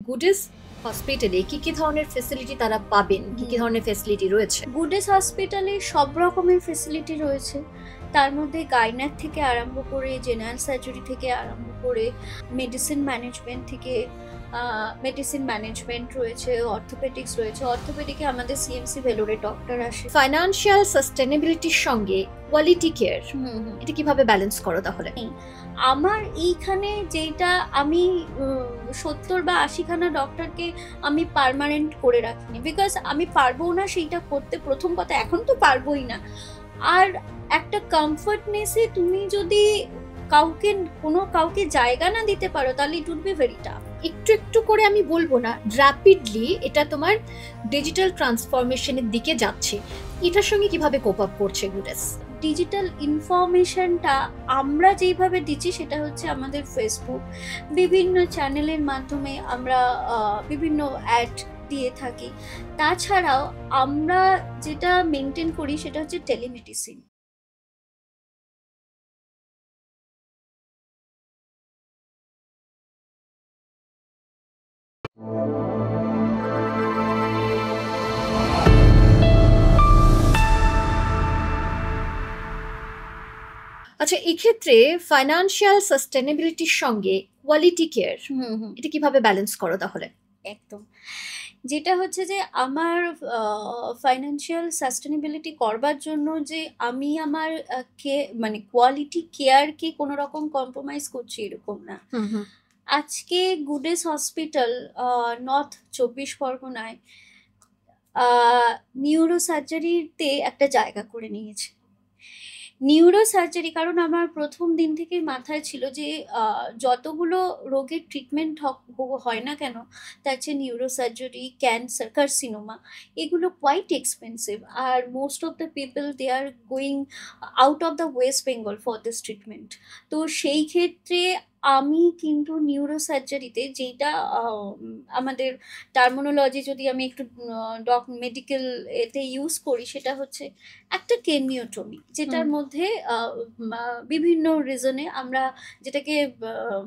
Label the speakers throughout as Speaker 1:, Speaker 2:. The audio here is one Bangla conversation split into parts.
Speaker 1: গুডেস হসপিটালে কি ধরনের ফ্যাসিলিটি তারা পাবেন? কি ধরনের ফ্যাসিলিটি রয়েছে?
Speaker 2: গুডেস হসপিটালে সব রকমের ফেসিলিটি রয়েছে। তার মধ্যে গাইনাক থেকে আরম্ভ করে, জেনারেল সার্জারি থেকে আরম্ভ করে, মেডিসিন ম্যানেজমেন্ট রয়েছে, অর্থোপেডিক্স রয়েছে। অর্থোপেডিকে আমাদের সিএমসি ভেলোরে ডক্টর আসে।
Speaker 1: ফাইনান্সিয়াল সাস্টেনেবিলিটির সঙ্গে কোয়ালিটি কেয়ার এটা কিভাবে ব্যালেন্স করো তাহলে?
Speaker 2: আমার এইখানে যেটা আমি 70 বা 80খানা ডক্টরকে আমি পার্মানেন্ট করে রাখিনি, বিকজ আমি পারবো না সেইটা করতে। প্রথম কথা, এখন তো পারবোই না। আর একটা কমফর্টনেসে তুমি যদি কাউকে জায়গা না দিতে পারো, তাহলে it would be very tough.
Speaker 1: একটু একটু করে আমি বলবো না, র্যাপিডলি এটা তোমার ডিজিটাল ট্রান্সফরমেশনের দিকে যাচ্ছে। এটার সঙ্গে কিভাবে কোপ আপ করছে গুডেস?
Speaker 2: ডিজিটাল ইনফরমেশনটা আমরা যেইভাবে দিচ্ছি সেটা হচ্ছে আমাদের ফেসবুক, বিভিন্ন চ্যানেলের মাধ্যমে আমরা বিভিন্ন অ্যাড দিয়ে থাকি। তাছাড়াও আমরা যেটা মেনটেন করি সেটা হচ্ছে টেলিমেডিসিন।
Speaker 1: আচ্ছা, এক্ষেত্রে ফাইনান্সিয়াল সাস্টেনেবিলিটির সঙ্গে কোয়ালিটি কেয়ার এটা কিভাবে ব্যালেন্স করো তাহলে?
Speaker 2: একদম, যেটা হচ্ছে যে আমার ফাইন্যান্সিয়াল সাস্টেনেবিলিটি করবার জন্য যে আমি আমার মানে কোয়ালিটি কেয়ারকে কোনো রকম কম্প্রোমাইজ করছি এরকম না। আজকে গুডেস হসপিটাল নর্থ 24 পরগনায় নিউরো সার্জারিতে একটা জায়গা করে নিয়েছে। নিউরো সার্জারি, কারণ আমার প্রথম দিন থেকেই মাথায় ছিল যে যতগুলো রোগের ট্রিটমেন্ট হয় না কেন, তার চেয়ে নিউরো সার্জারি, ক্যান্সার, কার্সিনোমা, এগুলো কোয়াইট এক্সপেন্সিভ। আর most of the people they are going out of the West Bengal for this treatment. তো সেই ক্ষেত্রে আমি কিন্তু নিউরো সার্জারিতে, যেটা আমাদের টার্মিনোলজি যদি আমি একটু মেডিকেল এতে ইউজ করি, সেটা হচ্ছে একটা ক্রেনিওটমি, যেটার মধ্যে বিভিন্ন রিজনে আমরা যেটাকে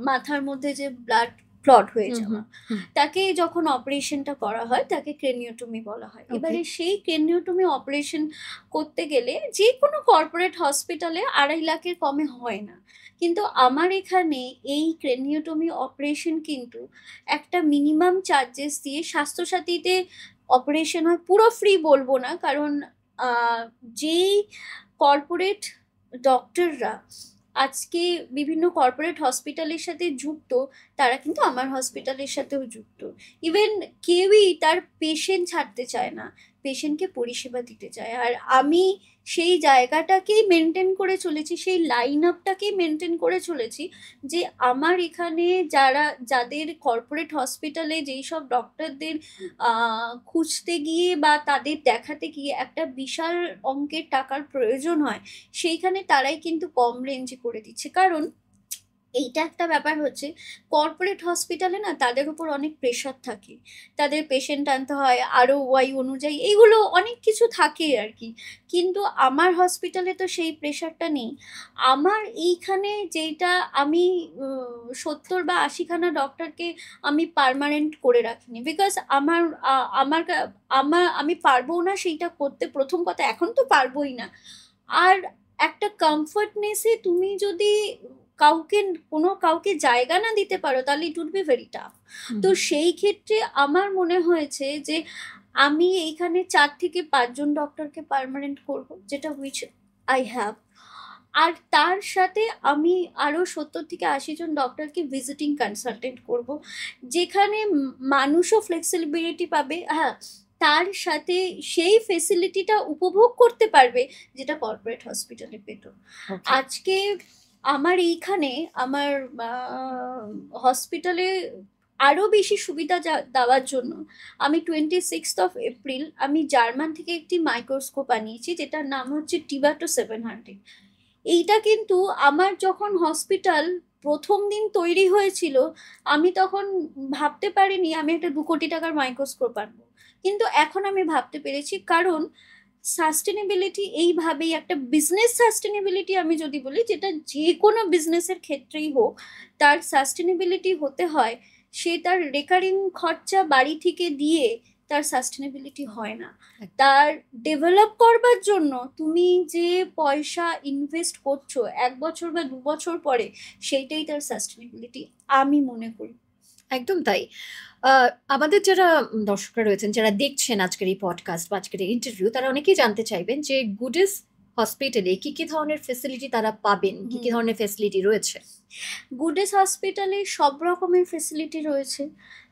Speaker 2: মাথার মধ্যে যে ব্লাড ক্লট হয়ে যাওয়া, তাকে যখন অপারেশনটা করা হয় তাকে ক্রেনিওটমি বলা হয়। এবারে সেই ক্রেনিওটমি অপারেশন করতে গেলে যে কোনো কর্পোরেট হসপিটালে 2.5 লাখের কমে হয় না, কিন্তু আমার এখানে এই ক্রেনিওটমি অপারেশন কিন্তু একটা মিনিমাম চার্জেস দিয়ে স্বাস্থ্যসাথীতে অপারেশন হয়। পুরো ফ্রি বলবো না, কারণ যেই কর্পোরেট ডক্টররা আজকে বিভিন্ন কর্পোরেট হসপিটালের সাথে যুক্ত, তারা কিন্তু আমার হসপিটালের সাথেও যুক্ত। ইভেন কেউই তার পেশেন্ট ছাড়তে চায় না, পেশেন্টকে পরিষেবা দিতে চায়। আর আমি সেই জায়গাটাকেই মেনটেন করে চলেছি, সেই লাইন আপটাকেই মেনটেন করে চলেছি, যে আমার এখানে যাদের কর্পোরেট হসপিটালে যেই সব ডক্টরদের খুঁজতে গিয়ে বা তাদের দেখাতে গিয়ে একটা বিশাল অঙ্কের টাকার প্রয়োজন হয়, সেইখানে তারাই কিন্তু কম রেঞ্জে করে দিচ্ছে। কারণ এইটা একটা ব্যাপার হচ্ছে, কর্পোরেট হসপিটালে না তাদের উপর অনেক প্রেশার থাকে, তাদের পেশেন্ট আনতে হয় আরও ওয়াই অনুযায়ী, এইগুলো অনেক কিছু থাকে আর কি। কিন্তু আমার হসপিটালে তো সেই প্রেশারটা নেই। আমার এইখানে যেটা আমি 70 বা 80খানা ডক্টরকে আমি পার্মানেন্ট করে রাখিনি, বিকজ আমি পারবো না সেইটা করতে। প্রথম কথা, এখন তো পারবোই না। আর একটা কমফর্টনেসে তুমি যদি কাউকে জায়গা না দিতে পারো, তাহলে it would be very tough. তো সেই ক্ষেত্রে আমার মনে হয়েছে যে আমি এইখানে 4 থেকে 5 জন ডক্টরকে পার্মানেন্ট করব, যেটা উইচ আই হ্যাভ। আর তার সাথে আমি আরও 70 থেকে 80 জন ডক্টরকে ভিজিটিং কনসালটেন্ট করব, যেখানে মানুষও ফ্লেক্সিবিলিটি পাবে, হ্যাঁ, তার সাথে সেই ফেসিলিটিটা উপভোগ করতে পারবে যেটা কর্পোরেট হসপিটালে পেত। আজকে আমার এইখানে আমার হসপিটালে আরও বেশি সুবিধা দেওয়ার জন্য আমি 26 এপ্রিল আমি জার্মান থেকে একটি মাইক্রোস্কোপ আনিয়েছি, যেটার নাম হচ্ছে টিবাটো 700। এইটা কিন্তু আমার যখন হসপিটাল প্রথম দিন তৈরি হয়েছিল, আমি তখন ভাবতে পারিনি আমি একটা 2 কোটি টাকার মাইক্রোস্কোপ আনবো, কিন্তু এখন আমি ভাবতে পেরেছি। কারণ সাস্টেনেবিলিটি এইভাবেই একটা বিজনেস সাস্টেনেবিলিটি, আমি যদি বলি, যেটা যে কোনো বিজনেসের ক্ষেত্রেই হোক, তার সাস্টেনেবিলিটি হতে হয় সে তার রেকারিং খরচা বাড়ি থেকে দিয়ে তার সাস্টেনেবিলিটি হয় না।
Speaker 1: একদম।
Speaker 2: তার ডেভেলপ করবার জন্য তুমি যে পয়সা ইনভেস্ট করছো 1 বছর বা 2 বছর পরে, সেইটাই তার সাস্টেনেবিলিটি আমি মনে করি।
Speaker 1: একদম তাই। আমাদের যারা দর্শকরা রয়েছেন, যারা দেখছেন আজকের এই পডকাস্ট বা আজকের এই ইন্টারভিউ, তারা অনেকেই জানতে চাইবেন যে গুডিস হসপিটালে কি কি ধরনের ফেসিলিটি তারা পাবেন, কি কি ধরনের ফেসিলিটি রয়েছে।
Speaker 2: গুডিস হসপিটালে সব রকমের ফেসিলিটি রয়েছে।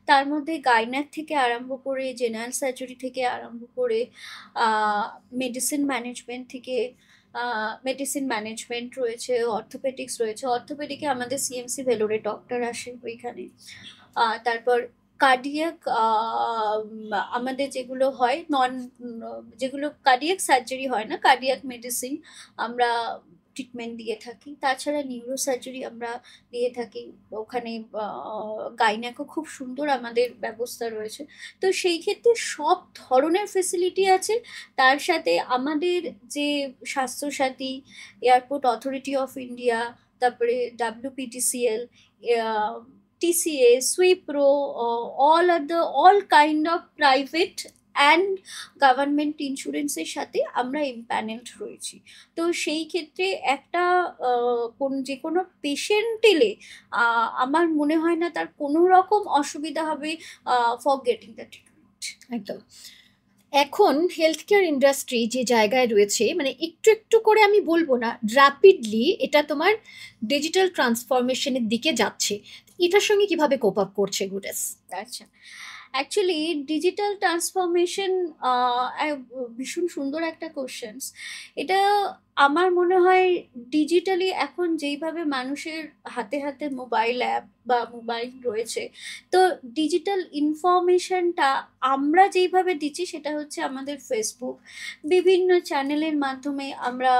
Speaker 2: তার মধ্যে গাইনাক থেকে আরম্ভ করে, জেনারেল সার্জারি থেকে আরম্ভ করে, মেডিসিন ম্যানেজমেন্ট থেকে মেডিসিন ম্যানেজমেন্ট রয়েছে, অর্থোপেডিক্স রয়েছে। অর্থোপেডিকে আমাদের সিএমসি ভেলোরে ডক্টর আসে ওইখানে। তারপর কার্ডিয়াক, আমাদের যেগুলো হয় যেগুলো কার্ডিয়াক সার্জারি হয় না, কার্ডিয়াক মেডিসিন আমরা ট্রিটমেন্ট দিয়ে থাকি। তাছাড়া নিউরো সার্জারি আমরা দিয়ে থাকি ওখানে। গাইনাকও খুব সুন্দর আমাদের ব্যবস্থা রয়েছে। তো সেই ক্ষেত্রে সব ধরনের ফেসিলিটি আছে। তার সাথে আমাদের যে Swasthya Sathi, airport authority of India, তারপরে WPTCL, TCA, সুইপ্রো, all kind of private and government ইন্স্যুরেন্সের সাথে আমরা ইম্প্যানেলড রয়েছি। তো সেই ক্ষেত্রে একটা যে কোনো পেশেন্ট এলে আমার মনে হয় না তার কোনো রকম অসুবিধা হবে ফর গেটিং দ্য ট্রিটমেন্ট।
Speaker 1: একদম। এখন হেলথ কেয়ার ইন্ডাস্ট্রি যে জায়গায় রয়েছে, মানে একটু একটু করে আমি বলবো না, র্যাপিডলি এটা তোমার ডিজিটাল ট্রান্সফরমেশনের দিকে যাচ্ছে। এটার সঙ্গে কিভাবে কোপ আপ করছে গুডেস?
Speaker 2: আচ্ছা, অ্যাকচুয়ালি ডিজিটাল ট্রান্সফরমেশন ভীষণ সুন্দর একটা কোশ্চেন্স। এটা আমার মনে হয় ডিজিটালি এখন যেইভাবে মানুষের হাতে হাতে মোবাইল অ্যাপ বা মোবাইল রয়েছে, তো ডিজিটাল ইনফরমেশনটা আমরা যেইভাবে দিচ্ছি সেটা হচ্ছে আমাদের ফেসবুক, বিভিন্ন চ্যানেলের মাধ্যমে আমরা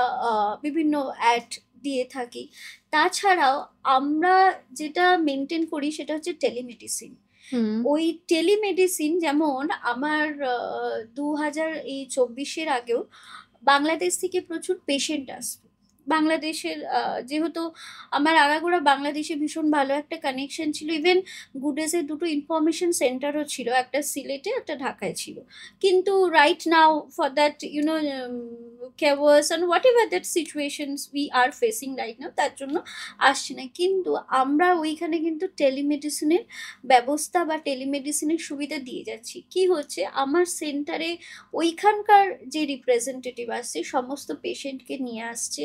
Speaker 2: বিভিন্ন অ্যাড দিয়ে থাকি। তাছাড়াও আমরা যেটা মেনটেন করি সেটা হচ্ছে টেলিমেডিসিন। ওই টেলিমেডিসিন যেমন আমার 2024 আগেও বাংলাদেশ থেকে প্রচুর পেশেন্ট আসতো। বাংলাদেশের যেহেতু আমার আগাগোড়া বাংলাদেশে ভীষণ ভালো একটা কানেকশন ছিল। ইভেন গুডেসের দুটো ইনফরমেশন সেন্টারও ছিল, একটা সিলেটে একটা ঢাকায় ছিল। কিন্তু right now for that chaos and whatever that situations we are facing right now, তার জন্য আসছে না। কিন্তু আমরা ওইখানে কিন্তু টেলিমেডিসিনের ব্যবস্থা বা টেলিমেডিসিনের সুবিধা দিয়ে যাচ্ছি। কি হচ্ছে, আমার সেন্টারে ওইখানকার যে রিপ্রেজেন্টেটিভ আসছে সমস্ত পেশেন্টকে নিয়ে আসছে।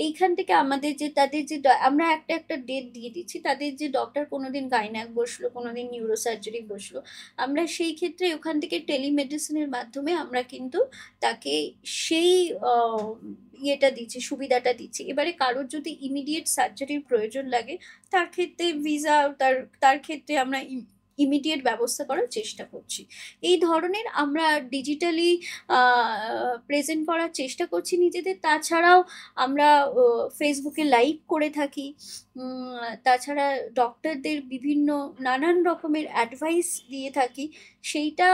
Speaker 2: এইখান থেকে আমাদের যে তাদের যে আমরা একটা একটা ডেট দিয়ে দিচ্ছি, তাদের যে ডক্টর কোনোদিন গাইনাক বসলো, কোনোদিন নিউরো সার্জারি বসলো, আমরা সেই ক্ষেত্রে ওখান থেকে টেলিমেডিসিনের মাধ্যমে আমরা কিন্তু তাকে সেই ইয়েটা দিচ্ছি, সুবিধাটা দিচ্ছি। এবারে কারোর যদি ইমিডিয়েট সার্জারির প্রয়োজন লাগে, তার ক্ষেত্রে ভিসা, তার ক্ষেত্রে আমরা ইমিডিয়েট ব্যবস্থা করার চেষ্টা করছি। এই ধরনের আমরা ডিজিটালি প্রেজেন্ট করার চেষ্টা করছি নিজেদের। তাছাড়াও আমরা ফেসবুকে লাইভ করে থাকি। তাছাড়া ডক্টরদের বিভিন্ন নানান রকমের অ্যাডভাইস দিয়ে থাকি। সেইটা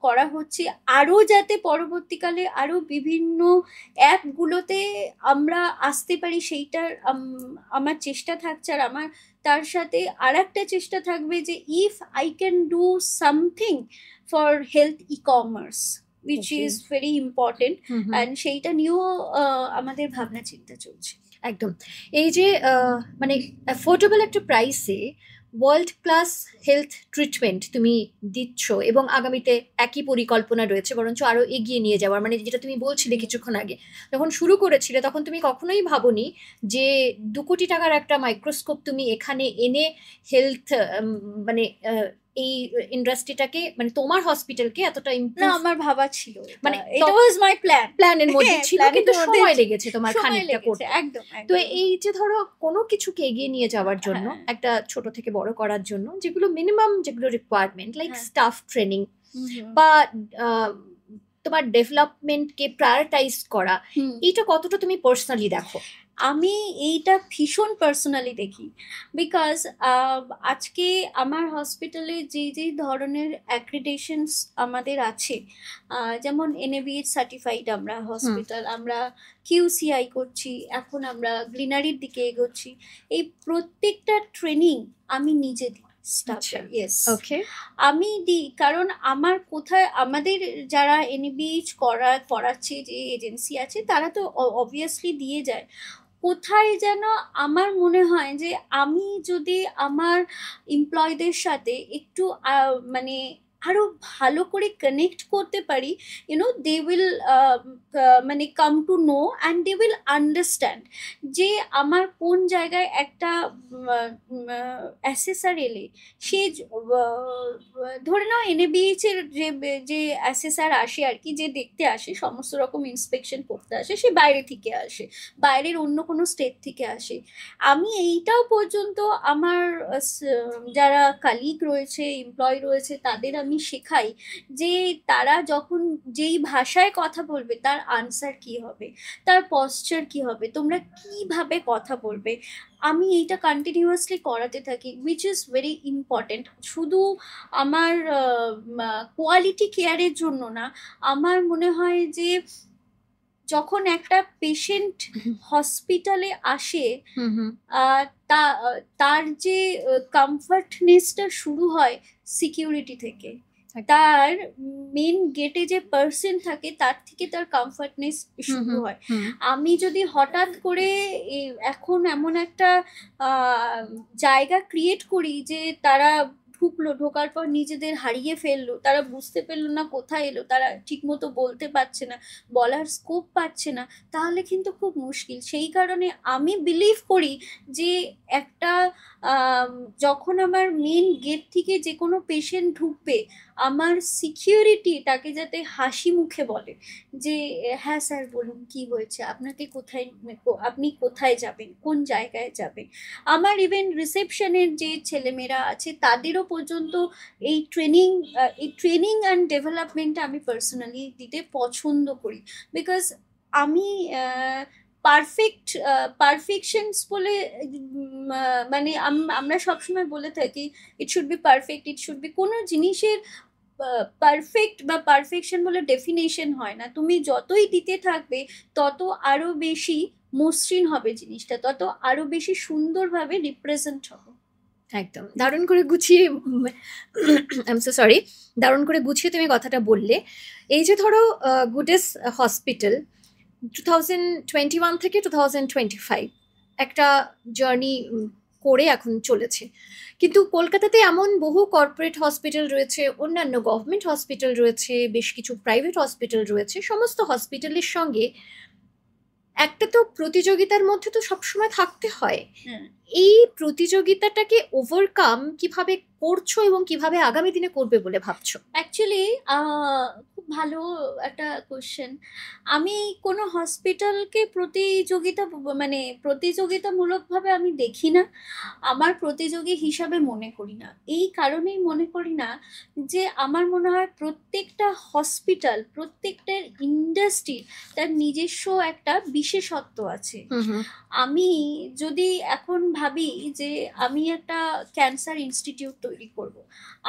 Speaker 2: করা হচ্ছে আরও যাতে পরবর্তীকালে আরও বিভিন্ন অ্যাপগুলোতে আমরা আসতে পারি, সেইটার আমার চেষ্টা থাকছে। আর আমার তার সাথে আর একটা চেষ্টা থাকবে যে if I can do something for health e-commerce which is very important, and সেইটা নিয়েও আমাদের ভাবনা চিন্তা চলছে।
Speaker 1: একদম। এই যে মানে অ্যাফোর্ডেবল একটা প্রাইসে ওয়ার্ল্ড ক্লাস হেলথ ট্রিটমেন্ট তুমি দিচ্ছ, এবং আগামীতে একই পরিকল্পনা রয়েছে, বরঞ্চ আরো এগিয়ে নিয়ে যাওয়ার। মানে যেটা তুমি বলছিলে কিছুক্ষণ আগে, যখন শুরু করেছিলে তখন তুমি কখনোই ভাবোনি যে 2 কোটি টাকার একটা মাইক্রোস্কোপ তুমি এখানে এনে হেলথ মানে এই ইন্ডাস্ট্রিটাকে, মানে তোমার হসপিটালকে এতটা
Speaker 2: না, আমার ভাবা ছিল,
Speaker 1: মানে
Speaker 2: এটা ওয়াজ মাই
Speaker 1: প্ল্যানের মধ্যে ছিল, কিন্তু সময় লেগেছে তোমার খানিকটা করতে।
Speaker 2: একদম।
Speaker 1: তো এই যে ধরো কোনো কিছুকে এগিয়ে নিয়ে যাওয়ার জন্য, একটা ছোট থেকে বড় করার জন্য যেগুলো মিনিমাম, যেগুলো রিকোয়ারমেন্ট লাইক স্টাফ ট্রেনিং বা তোমার ডেভেলপমেন্টকে প্রায়োরিটাইজ করা, এইটা কতটা তুমি পার্সোনালি দেখো?
Speaker 2: আমি এইটা ভীষণ পার্সোনালি দেখি, বিকজ আজকে আমার হসপিটালে যেই ধরনের অ্যাক্রিডিটেশনস আমাদের আছে, যেমন NABH সার্টিফাইড আমরা হসপিটাল, আমরা QCI করছি, এখন আমরা গ্লিনারির দিকে এগোচ্ছি। এই প্রত্যেকটা ট্রেনিং আমি নিজে দিই। স্টাফে, ইয়েস।
Speaker 1: ওকে।
Speaker 2: আমি দিই, কারণ আমার কোথায় আমাদের যারা এনবিএইচ করাচ্ছে যে এজেন্সি আছে তারা তো অবভিয়াসলি দিয়ে যায়। কোথায় যেন আমার মনে হয় যে আমি যদি আমার এমপ্লয়ীদের সাথে একটু মানে আরো ভালো করে কানেক্ট করতে পারি, দে উইল মানে come to know and they will understand যে আমার কোন জায়গায় একটা অ্যাসেসার এলে সে ধরে নাও এনএবিএইচ এর যে অ্যাসেসার আসে আর কি, যে দেখতে আসে, সমস্ত রকম ইন্সপেকশন করতে আসে, সে বাইরে থেকে আসে, বাইরের অন্য কোনো স্টেট থেকে আসে। আমি এইটাও পর্যন্ত আমার যারা কালিগ রয়েছে, এমপ্লয় রয়েছে, তাদের আমি শেখাই যে তারা যখন যেই ভাষায় কথা বলবে তার আনসার কি হবে, তার পশ্চার কি হবে, তোমরা কিভাবে কথা বলবে। আমি এইটা কন্টিনিউয়াসলি করাতে থাকি, উইচ ইজ ভেরি ইম্পর্টেন্ট। শুধু আমার কোয়ালিটি কেয়ারের জন্য না, আমার মনে হয় যে যখন একটা পেশেন্ট হসপিটালে আসে, তার যে কমফর্টনেসটা শুরু হয় সিকিউরিটি থেকে, তার মেন গেটে যে পার্সন থাকে তার থেকে তার কমফর্টনেস শুরু হয়। আমি যদি হঠাৎ করে এখন এমন একটা জায়গা ক্রিয়েট করি যে তারা ঢোকার পর নিজেদের হারিয়ে ফেললো, তারা বুঝতে পারলো না কোথায় এলো, তারা ঠিক মতো বলতে পারছে না, বলার স্কোপ পাচ্ছে না, তাহলে কিন্তু খুব মুশকিল। সেই কারণে আমি বিলিভ করি যে একটা যখন আমার মেন গেট থেকে যে কোনো পেশেন্ট ঢুকবে, আমার সিকিউরিটি তাকে যাতে হাসি মুখে বলে যে হ্যাঁ স্যার বলুন কি হয়েছে, আপনাকে আপনি কোথায় যাবেন, কোন জায়গায় যাবেন। আমার ইভেন রিসেপশনের যে ছেলেমেয়েরা আছে তাদেরও পর্যন্ত এই ট্রেনিং অ্যান্ড ডেভেলপমেন্টটা আমি পার্সোনালি দিতে পছন্দ করি। বিকজ আমি পারফেকশনস বলে মানে আমরা সবসময় বলে থাকি it should be perfect, it should be, কোনো জিনিসের পারফেক্ট বা পারফেকশন বলে ডেফিনেশন হয় না। তুমি যতই দিতে থাকবে তত আরো বেশি মসৃণ হবে জিনিসটা, তত আরো বেশি সুন্দরভাবে রিপ্রেজেন্ট হবে।
Speaker 1: একদম দারুণ করে গুছিয়ে আই এম সো সরি, দারুণ করে গুছিয়ে তুমি কথাটা বললে। এই যে ধরো গুডেস হসপিটাল 2021 থেকে 2025 একটা জার্নি করে এখন চলেছে, কিন্তু কলকাতাতে এমন বহু কর্পোরেট হসপিটাল রয়েছে, অন্যান্য গভর্নমেন্ট হসপিটাল রয়েছে, বেশ কিছু প্রাইভেট হসপিটাল রয়েছে। সমস্ত হসপিটালের সঙ্গে একটা তো প্রতিযোগিতার মধ্যে তো সবসময় থাকতে হয়। এই প্রতিযোগিতাটাকে ওভারকাম কিভাবে করছো এবং কিভাবে আগামী দিনে করবে বলে ভাবছো?
Speaker 2: অ্যাকচুয়ালি খুব ভালো একটা কোশ্চেন। আমি কোনো হসপিটালকে প্রতিযোগিতামূলকভাবে আমি দেখি না, আমার প্রতিযোগী হিসাবে মনে করি না। এই কারণেই মনে করি না যে আমার মনে হয় প্রত্যেকটা হসপিটাল, প্রত্যেকটা ইন্ডাস্ট্রি তার নিজস্ব একটা বিশেষত্ব আছে। আমি যদি এখন ভাবি যে আমি একটা ক্যান্সার ইনস্টিটিউট তৈরি করব,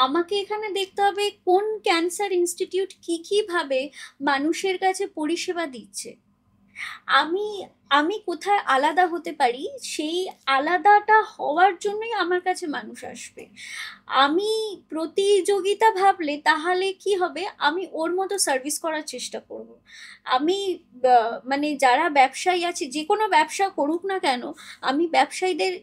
Speaker 2: আমাকে এখানে দেখতে হবে কোন ক্যান্সার ইনস্টিটিউট কি ভাবে মানুষের কাছে পরিষেবা দিচ্ছে, আমি আমি কোথায় আলাদা হতে পারি, সেই আলাদাটা হওয়ার জন্যই আমার কাছে মানুষ আসবে। আমি প্রতিযোগিতা ভাবলে তাহলে কি হবে, আমি ওর মতো সার্ভিস করার চেষ্টা করব। আমি মানে যারা ব্যবসায়ী আছে, যে কোনো ব্যবসা করুক না কেন, আমি ব্যবসায়ীদের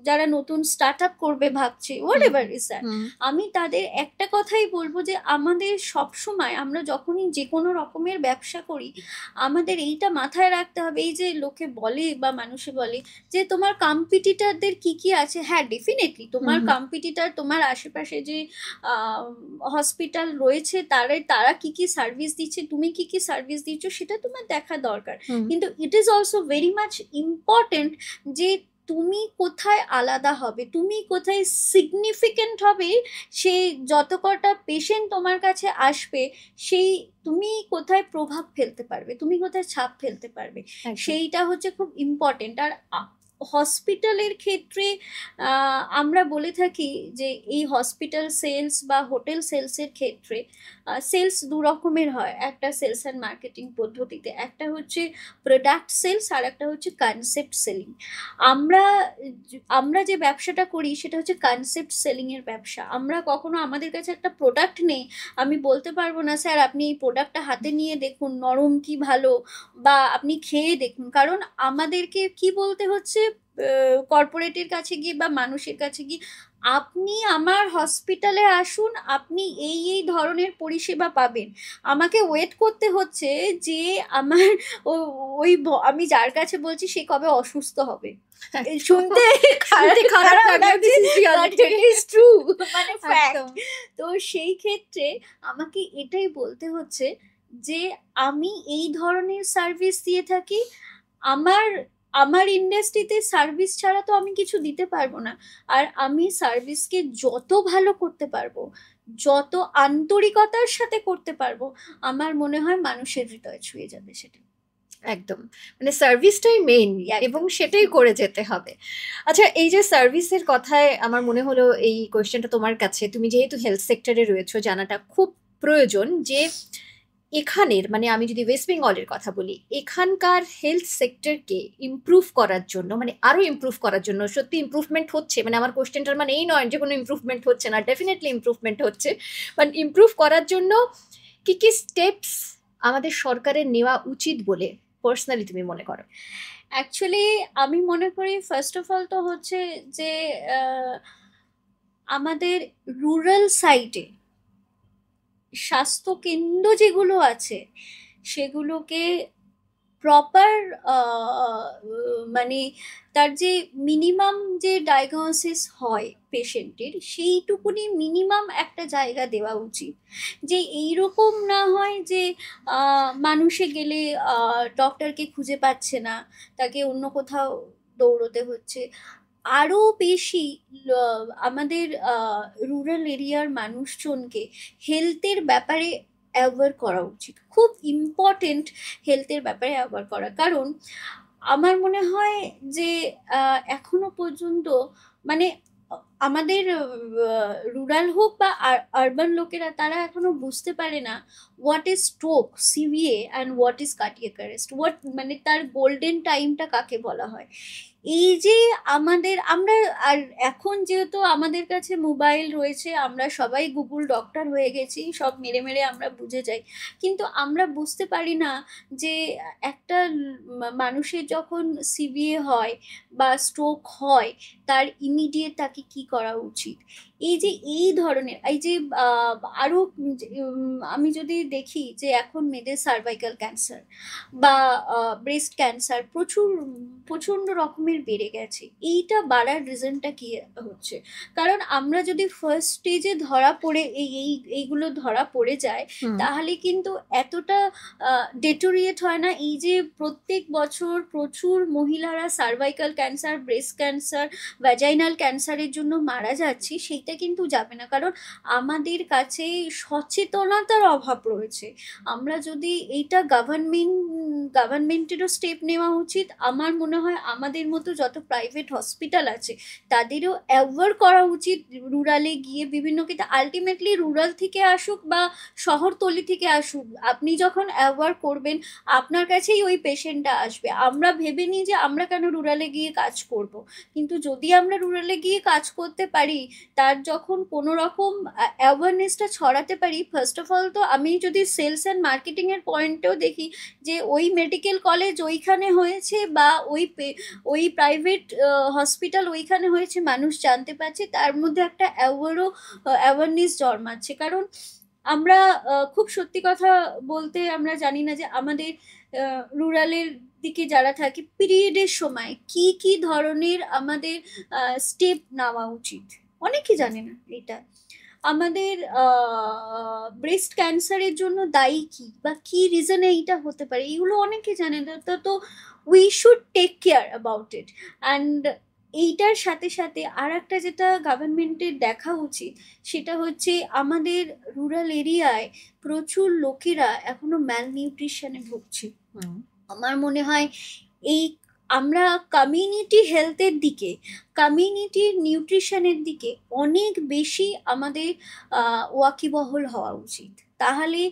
Speaker 2: যারা নতুন স্টার্ট আপ করবে ভাবছে, হোয়াট এভার ইজ দ্যাট, আমি তাদের একটা কথাই বলবো যে আমাদের সব সময়, আমরা যখনই যে কোনো রকমের ব্যবসা করি, আমাদের এইটা মাথায় রাখতে হবে। এই যে লোকে বলে বা মানুষে বলে যে তোমার কম্পিটিটরদের কি আছে, হ্যাঁ ডেফিনেটলি তোমার কম্পিটিটর, তোমার আশেপাশে যে হসপিটাল রয়েছে তারা কি সার্ভিস দিচ্ছে, তুমি কি সার্ভিস দিচ্ছ, সেটা তোমার দেখা দরকার। কিন্তু it is also very much important যে তুমি কোথায় আলাদা হবে, তুমি কোথায় সিগনিফিকেন্ট হবে, সে যত কটা পেশেন্ট তোমার কাছে আসবে, সেই তুমি কোথায় প্রভাব ফেলতে পারবে, তুমি কোথায় ছাপ ফেলতে পারবে, সেইটা হচ্ছে খুব ইম্পর্টেন্ট। আর হসপিটালের ক্ষেত্রে আমরা বলে থাকি যে এই হসপিটাল সেলস বা হোটেল সেলসের ক্ষেত্রে সেলস দু রকমের হয়, একটা সেলস অ্যান্ড মার্কেটিং পদ্ধতিতে, একটা হচ্ছে প্রোডাক্ট সেলস আর একটা হচ্ছে কনসেপ্ট সেলিং। আমরা আমরা যে ব্যবসাটা করি সেটা হচ্ছে কনসেপ্ট সেলিং এর ব্যবসা। আমরা কখনো, আমাদের কাছে একটা প্রোডাক্ট নেই, আমি বলতে পারবো না স্যার আপনি এই প্রোডাক্টটা হাতে নিয়ে দেখুন নরম কি ভালো, বা আপনি খেয়ে দেখুন, কারণ আমাদেরকে কি বলতে হচ্ছে কর্পোরেটের কাছে গিয়ে বা মানুষের কাছে গিয়ে, আপনি আমার হসপিটালে আসুন, আপনি এই এই ধরনের পরিষেবা পাবেন। আমাকে ওয়েট করতে হচ্ছে যে আমার আমি যার কাছে বলছি সে কবে অসুস্থ হবে। শুনতে খারাপ লাগছে, but it is true, মানে fact। তো সেই ক্ষেত্রে আমাকে এটাই বলতে হচ্ছে যে আমি এই ধরনের সার্ভিস দিয়ে থাকি। আমার আমার ইন্ডাস্ট্রিতে সার্ভিস ছাড়া তো আমি কিছু দিতে পারবো না। আর আমি সার্ভিসকে যত ভালো করতে পারবো, যত আন্তরিকতার সাথে করতে পারবো, আমার মনে হয় মানুষের হৃদয় ছুঁয়ে যাবে সেটা।
Speaker 1: একদম, মানে সার্ভিসটাই মেইন
Speaker 2: একদম।
Speaker 1: এবং সেটাই করে যেতে হবে। আচ্ছা, এই যে সার্ভিসের কথায় আমার মনে হলো এই কোয়েশ্চেনটা তোমার কাছে, তুমি যেহেতু হেলথ সেক্টরে রয়েছো, জানাটা খুব প্রয়োজন যে এখানের, মানে আমি যদি ওয়েস্ট বেঙ্গলের কথা বলি, এখানকার হেলথ সেক্টরকে ইমপ্রুভ করার জন্য, মানে আরো ইমপ্রুভ করার জন্য, সত্যি ইমপ্রুভমেন্ট হচ্ছে, মানে আমার কোয়েশ্চেনটার মানে এই নয় যে কোনো ইমপ্রুভমেন্ট হচ্ছে না, ডেফিনেটলি ইমপ্রুভমেন্ট হচ্ছে, বাট ইমপ্রুভ করার জন্য কি কি স্টেপস আমাদের সরকারের নেওয়া উচিত বলে পার্সোনালি তুমি মনে করো?
Speaker 2: অ্যাকচুয়ালি আমি মনে করি ফার্স্ট অফ অল তো হচ্ছে যে আমাদের রুরাল সাইডে স্বাস্থ্য কেন্দ্র যেগুলো আছে সেগুলোকে প্রপার, মানে তার যে মিনিমাম যে ডায়াগনোসিস হয় পেশেন্টের, সেইটুকুনি মিনিমাম একটা জায়গা দেওয়া উচিত। যে এইরকম না হয় যে মানুষে গেলে ডক্টরকে খুঁজে পাচ্ছে না, তাকে অন্য কোথাও দৌড়তে হচ্ছে। আরো বেশি আমাদের রুরাল এরিয়ার মানুষজনকে হেলথের ব্যাপারে অ্যাওয়ার করা উচিত, খুব ইম্পর্টেন্ট হেলথের ব্যাপারে অ্যাওয়ার করা। কারণ আমার মনে হয় যে এখনো পর্যন্ত, মানে আমাদের রুরাল হোক বা আরবান লোকেরা, তারা এখনো বুঝতে পারে না what is stroke, CVA and what is cardiac arrest, মানে তার গোল্ডেন টাইমটা কাকে বলা হয়। এই যে আমরা, আর এখন যেহেতু আমাদের কাছে মোবাইল রয়েছে, আমরা সবাই গুগল ডক্টর হয়ে গেছি, সব মেরে মেরে আমরা বুঝে যাই, কিন্তু আমরা বুঝতে পারি না যে একটা মানুষের যখন সিভিএ হয় বা স্ট্রোক হয়, তার ইমিডিয়েট তাকে কি করা উচিত। এই যে এই ধরনের, এই যে আরো আমি যদি দেখি যে এখন মেয়েদের সার্ভাইকাল ক্যান্সার বা ব্রেস্ট ক্যান্সার প্রচন্ড রকমের বেড়ে গেছে। এইটা বাড়ার রিজনটা কি হচ্ছে? কারণ আমরা যদি ফার্স্ট স্টেজে ধরা পড়ে এইগুলো ধরা পড়ে যায়, তাহলে কিন্তু এতটা ডেটোরিয়েট হয় না। এই যে প্রত্যেক বছর প্রচুর মহিলারা cervical cancer, breast cancer, vaginal ক্যান্সারের জন্য মারা যাচ্ছে, সেইটা কিন্তু যাবে না, কারণ আমাদের কাছে সচেতনতার অভাব রয়েছে। আমরা যদি এইটা গভর্নমেন্টেরও স্টেপ নেওয়া উচিত। আমার মনে হয় আমাদের মতো যত প্রাইভেট হসপিটাল আছে তাদেরও অ্যাওয়ার করা উচিত রুরালে গিয়ে বিভিন্ন ক্ষেত্রে। আলটিমেটলি রুরাল থেকে আসুক বা শহরতলি থেকে আসুক, আপনি যখন অ্যাওয়ার করবেন আপনার কাছেই ওই পেশেন্টটা আসবে। আমরা ভেবে নিই যে আমরা কেন রুরালে গিয়ে কাজ করব, কিন্তু যদি আমরা রুরালে গিয়ে কাজ করতে পারি, তার যখন কোনো রকম অ্যাওয়ারনেসটা ছড়াতে পারি, ফার্স্ট অফ অল তো আমি যদি সেলস অ্যান্ড মার্কেটিং এর পয়েন্টেও দেখি যে ওই মেডিকেল কলেজ ওইখানে হয়েছে বা ওই প্রাইভেট হসপিটাল ওইখানে হয়েছে, মানুষ জানতে পারছে, তার মধ্যে একটা অ্যাওয়ারনেস জন্মাচ্ছে। কারণ আমরা খুব সত্যি কথা বলতে আমরা জানি না যে আমাদের রুরালের দিকে যারা থাকে পিরিয়ডের সময় কি কি ধরনের আমাদের স্টেপ নেওয়া উচিত, অনেকে জানে না এটা। আমাদের ব্রেস্ট ক্যান্সারের জন্য দায়ী কি বা কি রিজনে এইটা হতে পারে, এগুলো অনেকে জানে না। তো we should take care about it. And এইটার সাথে সাথে আর একটা যেটা গভর্নমেন্টের দেখা উচিত, সেটা হচ্ছে আমাদের রুরাল এরিয়ায় প্রচুর লোকেরা এখনো ম্যাল নিউট্রিশনে ভুগছে। আমার মনে হয় এই আমরা কমিউনিটি হেলথের দিকে, কমিউনিটির নিউট্রিশনের দিকে অনেক বেশি আমাদের ওয়াকিবহল হওয়া উচিত। তাহলে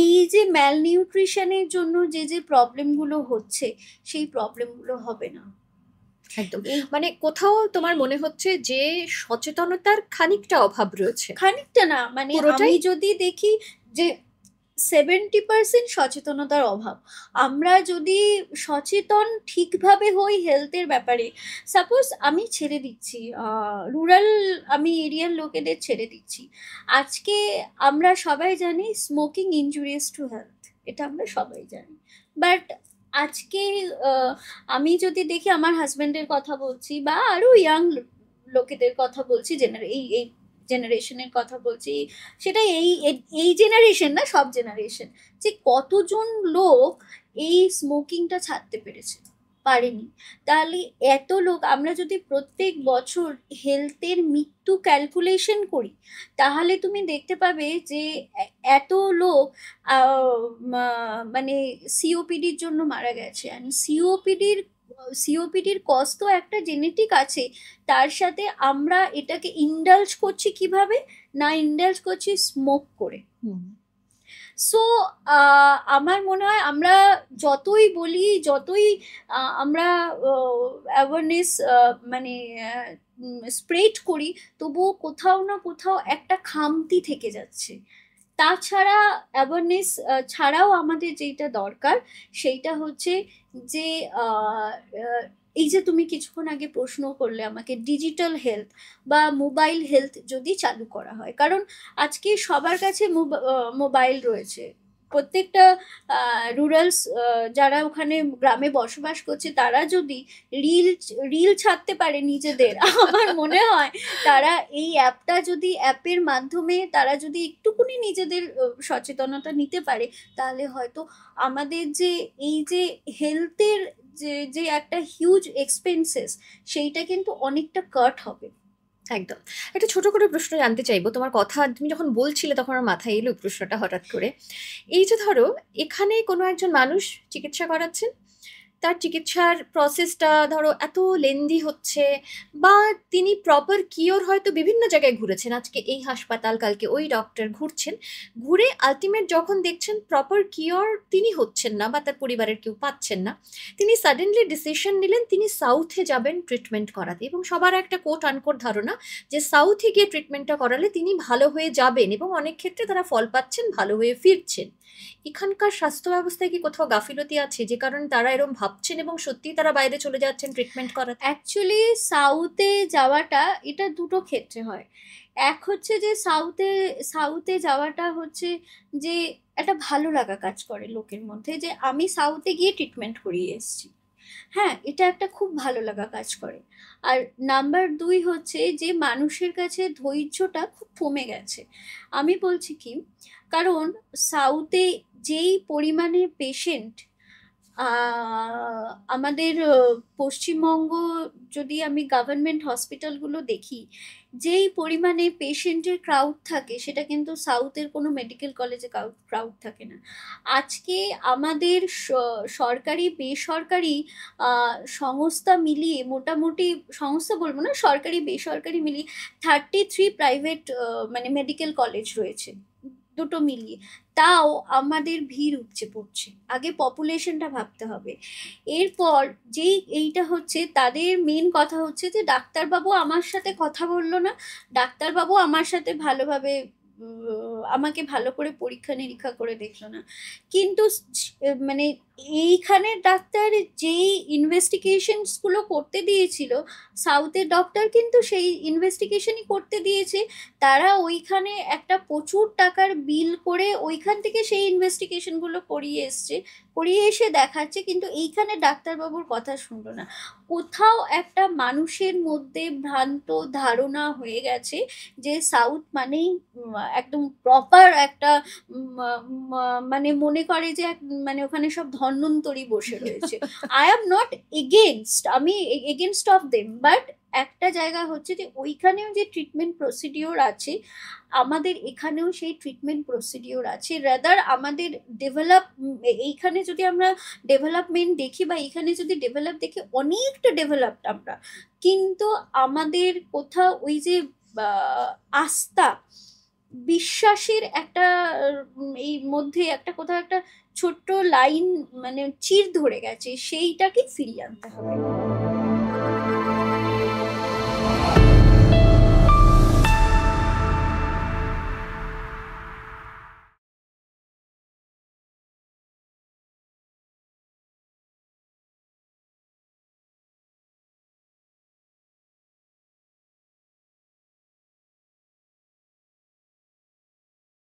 Speaker 2: এই যে ম্যালনিউট্রিশনের জন্য যে যে প্রবলেমগুলো হচ্ছে সেই প্রবলেমগুলো হবে না।
Speaker 1: একদম, মানে কোথাও তোমার মনে হচ্ছে যে সচেতনতার খানিকটা অভাব রয়েছে?
Speaker 2: খানিকটা না, মানে
Speaker 1: পুরোটাই?
Speaker 2: আমি যদি দেখি যে 70% সচেতনতার অভাব। আমরা যদি সচেতন ঠিকভাবে হই হেলথের ব্যাপারে, সাপোজ আমি ছেড়ে দিচ্ছি রুরাল, আমি এরিয়ার লোকেদের ছেড়ে দিচ্ছি, আজকে আমরা সবাই জানি স্মোকিং ইনজুরিয়াস টু হেলথ, এটা আমরা সবাই জানি। বাট আজকে আমি যদি দেখি, আমার হাজবেন্ডের কথা বলছি বা আরো ইয়াং লোকেদের কথা বলছি, এই এই জেনারেশনের কথা বলছি, সেটা এই জেনারেশন না, সব জেনারেশন, যে কতজন লোক এই স্মোকিংটা ছাড়তে পারেনি। তাহলে এত লোক, আমরা যদি প্রত্যেক বছর হেলথের মৃত্যু ক্যালকুলেশন করি, তাহলে তুমি দেখতে পাবে যে এত লোক মানে সিওপিডির জন্য মারা গেছে। অ্যান্ড সিওপিডির কজ তো একটা জেনেটিক আছে, তার সাথে আমরা এটাকে ইন্ডালজ করছি কিভাবে না, ইন্ডালজ করছি স্মোক করে। সো আমার মনে হয় আমরা যতই বলি, যতই আমরা অ্যাওয়ারনেস মানে স্প্রেড করি, তবুও কোথাও না কোথাও একটা খামতি থেকে যাচ্ছে। তাছাড়া অ্যাওয়ারনেস ছাড়াও আমাদের যেটা দরকার সেইটা হচ্ছে যে এই যে তুমি কিছুক্ষণ আগে প্রশ্ন করলে আমাকে, ডিজিটাল হেলথ বা মোবাইল হেলথ যদি চালু করা হয়, কারণ আজকে সবার কাছে মোবাইল রয়েছে। প্রত্যেকটা রুরালস, যারা ওখানে গ্রামে বসবাস করছে, তারা যদি রিল ছাড়তে পারে নিজেদের, আমার মনে হয় তারা এই অ্যাপের মাধ্যমে তারা যদি একটুকুনি নিজেদের সচেতনতা নিতে পারে, তাহলে হয়তো আমাদের যে এই যে হেলথের যে একটা হিউজ এক্সপেন্সেস, সেইটা কিন্তু অনেকটা কাট হবে।
Speaker 1: একদম। একটা ছোট করে প্রশ্ন জানতে চাইবো, তোমার কথা তুমি যখন বলছিলে তখন আমার মাথায় এলো প্রশ্নটা হঠাৎ করে। এই যে ধরো এখানে কোনো একজন মানুষ চিকিৎসা করাচ্ছেন, তার চিকিৎসার প্রসেসটা ধরো এত লেন্দি হচ্ছে, বা তিনি প্রপার কিওর হয়তো বিভিন্ন জায়গায় ঘুরেছেন, আজকে এই হাসপাতাল কালকে ওই ডক্টর ঘুরছেন, ঘুরে আলটিমেট যখন দেখছেন প্রপার কিওর তিনি হচ্ছেন না বা তার পরিবারের কেউ পাচ্ছেন না, তিনি সাডেনলি ডিসিশন নিলেন তিনি সাউথে যাবেন ট্রিটমেন্ট করাতে, এবং সবার একটা কোট আনকোট ধারণা যে সাউথে গিয়ে ট্রিটমেন্টটা করালে তিনি ভালো হয়ে যাবেন, এবং অনেক ক্ষেত্রে তারা ফল পাচ্ছেন, ভালো হয়ে ফিরছেন। এখানকার স্বাস্থ্য ব্যবস্থায় কি কোথাও গাফিলতি আছে যে কারণে তারা এরকম ভাবছেন এবং সত্যি তারা বাইরে চলে যাচ্ছেন ট্রিটমেন্ট করাতে?
Speaker 2: অ্যাকচুয়ালি সাউথে যাওয়াটা এটা দুটো ক্ষেত্রে হয়। এক হচ্ছে যে সাউথে যাওয়াটা হচ্ছে যে একটা ভালো লাগা কাজ করে লোকের মধ্যে, যে আমি সাউথে গিয়ে ট্রিটমেন্ট করিয়ে এসেছি। হ্যাঁ, এটা একটা খুব ভালো লাগা কাজ করে। আর নাম্বার 2 হচ্ছে যে মানুষের কাছে ধৈর্যটা খুব কমে গেছে। আমি বলছি কি, কারণ সাউথে যেই পরিমাণে পেশেন্ট, আমাদের পশ্চিমবঙ্গ, যদি আমি গভর্নমেন্ট হসপিটালগুলো দেখি, যেই পরিমাণে পেশেন্টের ক্রাউড থাকে, সেটা কিন্তু সাউথের কোনো মেডিকেল কলেজে ক্রাউড থাকে না। আজকে আমাদের সরকারি বেসরকারি সংস্থা মিলিয়ে, মোটামুটি সংস্থা বলবো না, সরকারি বেসরকারি মিলিয়ে 33 প্রাইভেট মানে মেডিকেল কলেজ রয়েছে, দুটো মিলিয়ে। তাও আমাদের ভিড় উপচে পড়ছে। আগে পপুলেশনটা ভাবতে হবে। এরপর এইটা হচ্ছে, তাদের মেন কথা হচ্ছে যে ডাক্তারবাবু আমার সাথে কথা বললো না, ডাক্তারবাবু আমার সাথে ভালোভাবে আমাকে ভালো করে পরীক্ষা নিরীক্ষা করে দেখলো না। কিন্তু মানে এইখানে ডাক্তার যেই ইনভেস্টিগেশনসগুলো করতে দিয়েছিল, সাউথের ডক্টর কিন্তু সেই ইনভেস্টিগেশনই করতে দিয়েছে। তারা ওইখানে একটা প্রচুর টাকার বিল করে ওইখান থেকে সেই ইনভেস্টিগেশনগুলো করিয়ে এসে দেখাচ্ছে, কিন্তু এইখানে ডাক্তারবাবুর কথা শুনলো না। কোথাও একটা মানুষের মধ্যে ভ্রান্ত ধারণা হয়ে গেছে যে সাউথ মানেই একদম প্রপার একটা মানে মনে করে যে মানে ওখানে সব ধন্বন্তরী বসে রয়েছে। আই এম নট এগেনস্ট, আমি এগেনস্ট অফ দেম, বাট একটা জায়গা হচ্ছে যে ওইখানেও যে ট্রিটমেন্ট প্রসিডিওর আছে, আমাদের এখানেও সেই ট্রিটমেন্ট প্রসিডিওর আছে। রাদার আমাদের ডেভেলপ, এইখানে যদি আমরা ডেভেলপমেন্ট দেখি বা এখানে যদি ডেভেলপ দেখি, অনেকটা ডেভেলপড আমরা, কিন্তু আমাদের কোথাও ওই যে আস্থা, বিশ্বাসের একটা এই মধ্যে একটা কোথাও একটা ছোট্ট লাইন মানে চির ধরে গেছে, সেইটাকে ফিরিয়ে আনতে হবে।